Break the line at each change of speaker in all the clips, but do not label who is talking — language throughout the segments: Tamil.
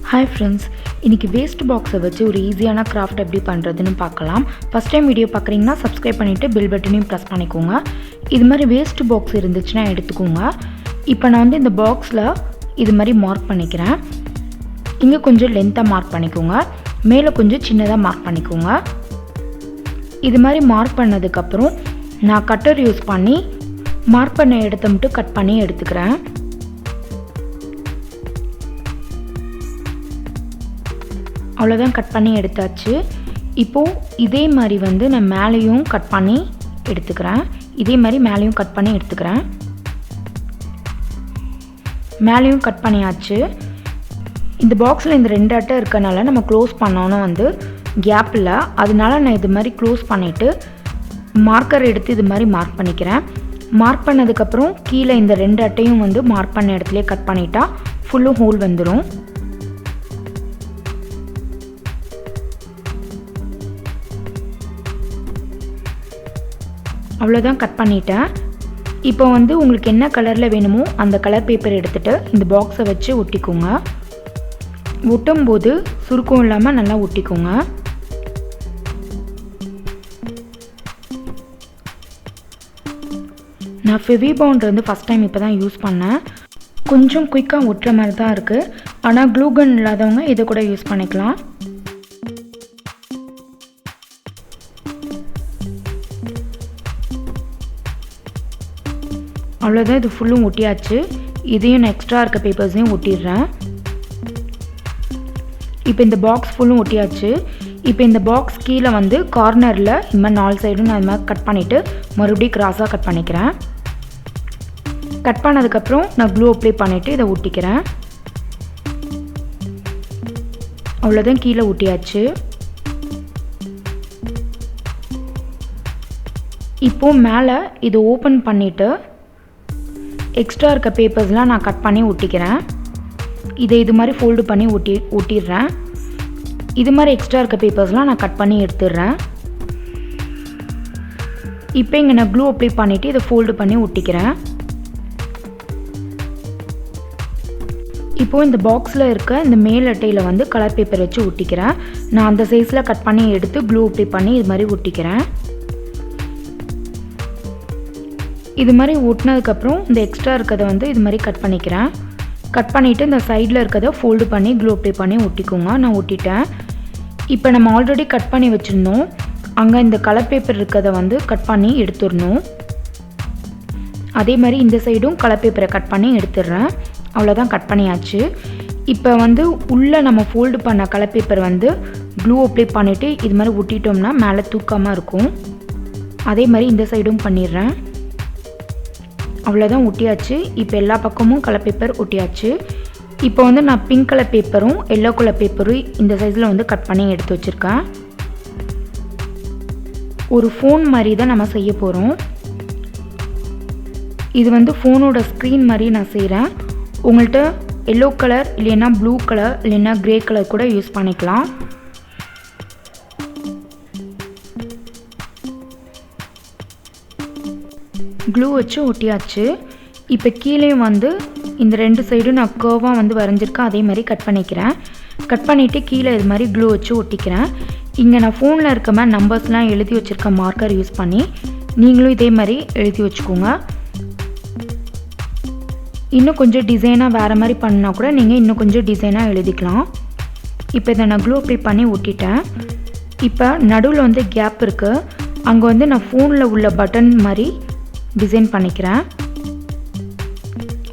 Hi friends, இன்னைக்கு வேஸ்ட் பாக்ஸை வச்சு ஒரு ஈஸியான கிராஃப்ட் எப்படி பண்ணுறதுன்னு பார்க்கலாம். ஃபஸ்ட் டைம் வீடியோ பார்க்குறீங்கன்னா சப்ஸ்கிரைப் பண்ணிவிட்டு பெல் பட்டனையும் ப்ரெஸ் பண்ணிக்கோங்க. இது மாதிரி வேஸ்ட் பாக்ஸ் இருந்துச்சுன்னா எடுத்துக்கோங்க. இப்போ நான் வந்து இந்த பாக்ஸில் இது மாதிரி மார்க் பண்ணிக்கிறேன். இங்கே கொஞ்சம் லென்த்தாக மார்க் பண்ணிக்கோங்க, மேலே கொஞ்சம் சின்னதாக மார்க் பண்ணிக்கோங்க. இது மாதிரி மார்க் பண்ணதுக்கப்புறம் நான் கட்டர் யூஸ் பண்ணி மார்க் பண்ண இடத்த மட்டும் கட் பண்ணி எடுத்துக்கிறேன். அவ்வளோதான், கட் பண்ணி எடுத்தாச்சு. இப்போது இதே மாதிரி வந்து நான் மேலேயும் கட் பண்ணி எடுத்துக்கிறேன். இதே மாதிரி மேலேயும் கட் பண்ணி எடுத்துக்கிறேன். மேலேயும் கட் பண்ணியாச்சு. இந்த பாக்ஸில் இந்த 2 அட்டை இருக்கனால நம்ம க்ளோஸ் பண்ணோன்னு வந்து கேப் இல்லை, அதனால நான் இது மாதிரி க்ளோஸ் பண்ணிவிட்டு மார்க்கர் எடுத்து இது மாதிரி மார்க் பண்ணிக்கிறேன். மார்க் பண்ணதுக்கப்புறம் கீழே இந்த 2 அட்டையும் வந்து மார்க் பண்ண இடத்துலேயே கட் பண்ணிட்டா ஃபுல்லும் ஹோல் வந்துடும். அவ்வளோதான், கட் பண்ணிட்டேன். இப்போ வந்து உங்களுக்கு என்ன கலரில் வேணுமோ அந்த கலர் பேப்பர் எடுத்துகிட்டு இந்த பாக்ஸை வச்சு ஒட்டிக்கோங்க. ஒட்டும்போது சுருக்கம் இல்லாமல் நல்லா ஒட்டிக்கோங்க. நான் ஃபெவிபாண்ட் வந்து ஃபஸ்ட் டைம் இப்போ தான் யூஸ் பண்ணேன். கொஞ்சம் குயிக்காக ஒட்டுற மாதிரி தான் இருக்குது. ஆனால் க்ளூகன் இல்லாதவங்க இதை கூட யூஸ் பண்ணிக்கலாம். அவ்வளோதான், இது ஃபுல்லும் ஒட்டியாச்சு. இதையும் நான் எக்ஸ்ட்ரா இருக்க பேப்பர்ஸையும் ஒட்டிடுறேன். இப்போ இந்த பாக்ஸ் ஃபுல்லும் ஒட்டியாச்சு. இப்போ இந்த பாக்ஸ் கீழே வந்து கார்னரில் இந்த மாதிரி 4 சைடும் நான் இது மாதிரி கட் பண்ணிவிட்டு மறுபடியும் கிராஸாக கட் பண்ணிக்கிறேன். கட் பண்ணதுக்கப்புறம் நான் க்ளூ அப்ளை பண்ணிவிட்டு இதை ஒட்டிக்கிறேன். அவ்வளோதான், கீழே ஒட்டியாச்சு. இப்போது மேலே இதை ஓப்பன் பண்ணிவிட்டு எக்ஸ்ட்ரா இருக்க பேப்பர்ஸ்லாம் நான் கட் பண்ணி ஒட்டிக்கிறேன். இதை இது மாதிரி ஃபோல்டு பண்ணி ஒட்டிடுறேன். இது மாதிரி எக்ஸ்ட்ரா இருக்க பேப்பர்ஸ்லாம் நான் கட் பண்ணி எடுத்துடுறேன். இப்போ இங்கே நான் க்ளூ அப்ளை பண்ணிவிட்டு இதை ஃபோல்டு பண்ணி ஒட்டிக்கிறேன். இப்போது இந்த பாக்ஸில் இருக்க இந்த மேல் அட்டையில் வந்து கலர் பேப்பர் வச்சு ஒட்டிக்கிறேன். நான் அந்த சைஸில் கட் பண்ணி எடுத்து க்ளூ அப்ளை பண்ணி இது மாதிரி ஒட்டிக்கிறேன். இது மாதிரி ஒட்டினதுக்கப்புறம் இந்த எக்ஸ்ட்ரா இருக்கிறத வந்து இது மாதிரி கட் பண்ணிக்கிறேன். கட் பண்ணிவிட்டு இந்த சைடில் இருக்கிறத ஃபோல்டு பண்ணி க்ளூ அப்ளை பண்ணி ஒட்டிக்கோங்க. நான் ஒட்டிட்டேன். இப்போ நம்ம ஆல்ரெடி கட் பண்ணி வச்சுருந்தோம், அங்கே இந்த கலர் பேப்பர் இருக்கிறத வந்து கட் பண்ணி எடுத்துடணும். அதே மாதிரி இந்த சைடும் கலர் பேப்பரை கட் பண்ணி எடுத்துடுறேன். அவ்வளோதான், கட் பண்ணியாச்சு. இப்போ வந்து உள்ளே நம்ம ஃபோல்டு பண்ண கலர் பேப்பர் வந்து க்ளூ அப்ளை பண்ணிவிட்டு இது மாதிரி ஒட்டிட்டோம்னா மேலே தூக்காமல் இருக்கும். அதே மாதிரி இந்த சைடும் பண்ணிடுறேன். அவ்வளோதான், ஒட்டியாச்சு. இப்போ எல்லா பக்கமும் கலர் பேப்பர் ஒட்டியாச்சு. இப்போ வந்து நான் பிங்க் கலர் பேப்பரும் எல்லோ கலர் பேப்பரும் இந்த சைஸில் வந்து கட் பண்ணி எடுத்து வச்சுருக்கேன். ஒரு ஃபோன் மாதிரி தான் நம்ம செய்ய போகிறோம். இது வந்து ஃபோனோட ஸ்க்ரீன் மாதிரி நான் செய்கிறேன். உங்கள்கிட்ட எல்லோ கலர் இல்லைன்னா ப்ளூ கலர் இல்லைன்னா க்ரே கலர் கூட யூஸ் பண்ணிக்கலாம். க்ளூ வச்சு ஒட்டியாச்சு. இப்போ கீழே வந்து இந்த 2 சைடும் நான் கர்வாக வந்து வரைஞ்சிருக்கேன். அதே மாதிரி கட் பண்ணிக்கிறேன். கட் பண்ணிவிட்டு கீழே இது மாதிரி க்ளூ வச்சு ஒட்டிக்கிறேன். இங்கே நான் ஃபோனில் இருக்க மாதிரி நம்பர்ஸ்லாம் எழுதி வச்சுருக்க மார்க்கர் யூஸ் பண்ணி நீங்களும் இதே மாதிரி எழுதி வச்சுக்கோங்க. இன்னும் கொஞ்சம் டிசைனாக வேறு மாதிரி பண்ணினா கூட நீங்கள் இன்னும் கொஞ்சம் டிசைனாக எழுதிக்கலாம். இப்போ இதை நான் க்ளூ அப்ளை பண்ணி ஒட்டிட்டேன். இப்போ நடுவில் வந்து கேப் இருக்குது, அங்கே வந்து நான் ஃபோனில் உள்ள பட்டன் மாதிரி டிசைன் பண்ணிக்கிறேன்.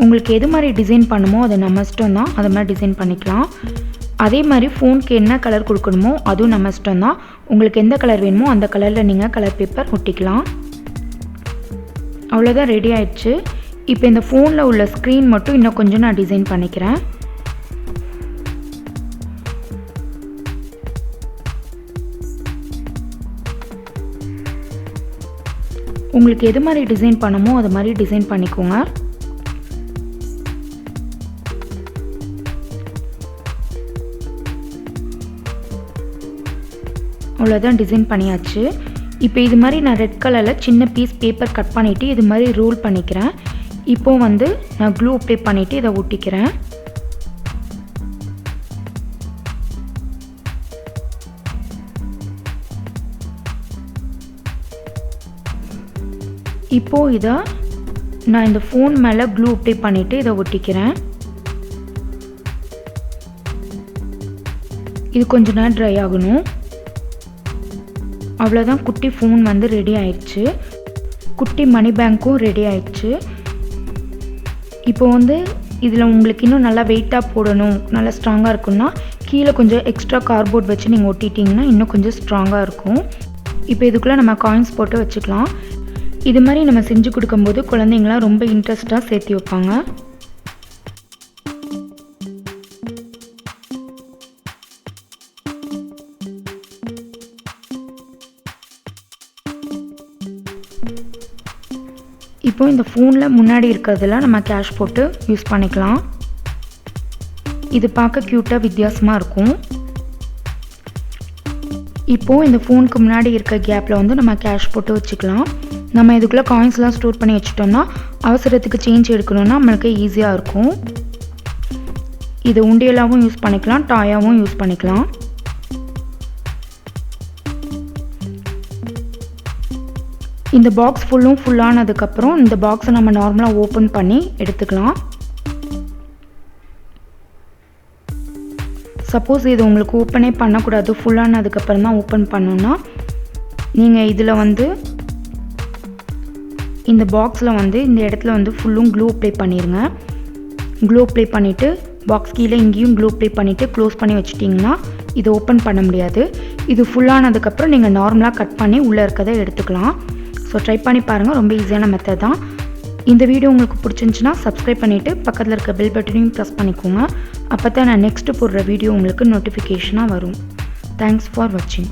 உங்களுக்கு எது மாதிரி டிசைன் பண்ணுமோ அது நம்ம இஷ்டம் தான், அது மாதிரி டிசைன் பண்ணிக்கலாம். அதே மாதிரி ஃபோனுக்கு என்ன கலர் கொடுக்கணுமோ அதுவும் நம்ம இஷ்டம் தான். உங்களுக்கு எந்த கலர் வேணுமோ அந்த கலரில் நீங்கள் கலர் பேப்பர் ஒட்டிக்கலாம். அவ்வளோதான், ரெடி ஆயிடுச்சு. இப்போ இந்த ஃபோனில் உள்ள ஸ்க்ரீன் மட்டும் இன்னும் கொஞ்சம் நான் டிசைன் பண்ணிக்கிறேன். உங்களுக்கு எது மாதிரி டிசைன் பண்ணுமோ அது மாதிரி டிசைன் பண்ணிக்கோங்க. அவ்வளோதான், டிசைன் பண்ணியாச்சு. இப்போ இது மாதிரி நான் ரெட் கலரில் சின்ன பீஸ் பேப்பர் கட் பண்ணிவிட்டு இது மாதிரி ரோல் பண்ணிக்கிறேன். இப்போது வந்து நான் க்ளூ அப்ளை பண்ணிவிட்டு இதை ஒட்டிக்கிறேன். இப்போது இதை நான் இந்த ஃபோன் மேலே க்ளூ அப்ளை பண்ணிவிட்டு இதை ஒட்டிக்கிறேன். இது கொஞ்ச நேரம் ட்ரை ஆகணும். அவ்வளோதான், குட்டி ஃபோன் வந்து ரெடி ஆயிடுச்சு. குட்டி மணி பேங்க்கும் ரெடி ஆயிடுச்சு. இப்போ வந்து இதில் உங்களுக்கு இன்னும் நல்லா வெயிட்டாக போடணும், நல்லா ஸ்ட்ராங்காக இருக்குன்னா கீழே கொஞ்சம் எக்ஸ்ட்ரா கார்ட்போர்ட் வச்சு நீங்கள் ஒட்டிட்டிங்கன்னா இன்னும் கொஞ்சம் ஸ்ட்ராங்காக இருக்கும். இப்போ இதுக்குள்ளே நம்ம காயின்ஸ் போட்டு வச்சுக்கலாம். இது மாதிரி நம்ம செஞ்சு கொடுக்கும்போது குழந்தைங்களாம் ரொம்ப இன்ட்ரெஸ்ட்டாக சேர்த்து வைப்பாங்க. இப்போ இந்த ஃபோனில் முன்னாடி இருக்கிறதுல நம்ம கேஷ் போட்டு யூஸ் பண்ணிக்கலாம். இது பார்க்க க்யூட்டாக வித்தியாசமாக இருக்கும். இப்போது இந்த ஃபோனுக்கு முன்னாடி இருக்க கேப்பில் வந்து நம்ம கேஷ் போட்டு வச்சுக்கலாம். நம்ம இதுக்குள்ளே காயின்ஸ்லாம் ஸ்டோர் பண்ணி வச்சுட்டோம்னா அவசரத்துக்கு சேஞ்ச் எடுக்கணும்னா நம்மளுக்கு ஈஸியாக இருக்கும். இது உண்டியலாகவும் யூஸ் பண்ணிக்கலாம், டாயாகவும் யூஸ் பண்ணிக்கலாம். இந்த பாக்ஸ் ஃபுல்லானதுக்கப்புறம் இந்த பாக்ஸை நம்ம நார்மலாக ஓப்பன் பண்ணி எடுத்துக்கலாம். சப்போஸ் இது உங்களுக்கு ஓப்பனே பண்ணக்கூடாது, ஃபுல்லானதுக்கப்புறம் தான் ஓப்பன் பண்ணணுன்னா நீங்கள் இதில் வந்து இந்த பாக்ஸில் வந்து இந்த இடத்துல வந்து ஃபுல்லும் க்ளூ அப்ளை பண்ணிடுங்க. க்ளூ அப்ளை பண்ணிவிட்டு பாக்ஸ் கீழே இங்கேயும் க்ளூ அப்ளை பண்ணிவிட்டு க்ளோஸ் பண்ணி வச்சிட்டிங்கன்னா இதை ஓப்பன் பண்ண முடியாது. இது ஃபுல்லானதுக்கப்புறம் நீங்கள் நார்மலாக கட் பண்ணி உள்ளே இருக்கதை எடுத்துக்கலாம். ஸோ ட்ரை பண்ணி பாருங்கள், ரொம்ப ஈஸியான மெத்தட் தான். இந்த வீடியோ உங்களுக்கு பிடிச்சிருந்துச்சுன்னா சப்ஸ்கிரைப் பண்ணிவிட்டு பக்கத்தில் இருக்க பெல் பட்டனையும் ப்ரெஸ் பண்ணிக்கோங்க. அப்போ தான் நான் நெக்ஸ்ட்டு போடுற வீடியோ உங்களுக்கு நோட்டிஃபிகேஷனாக வரும். தேங்க்ஸ் ஃபார் வாட்சிங்.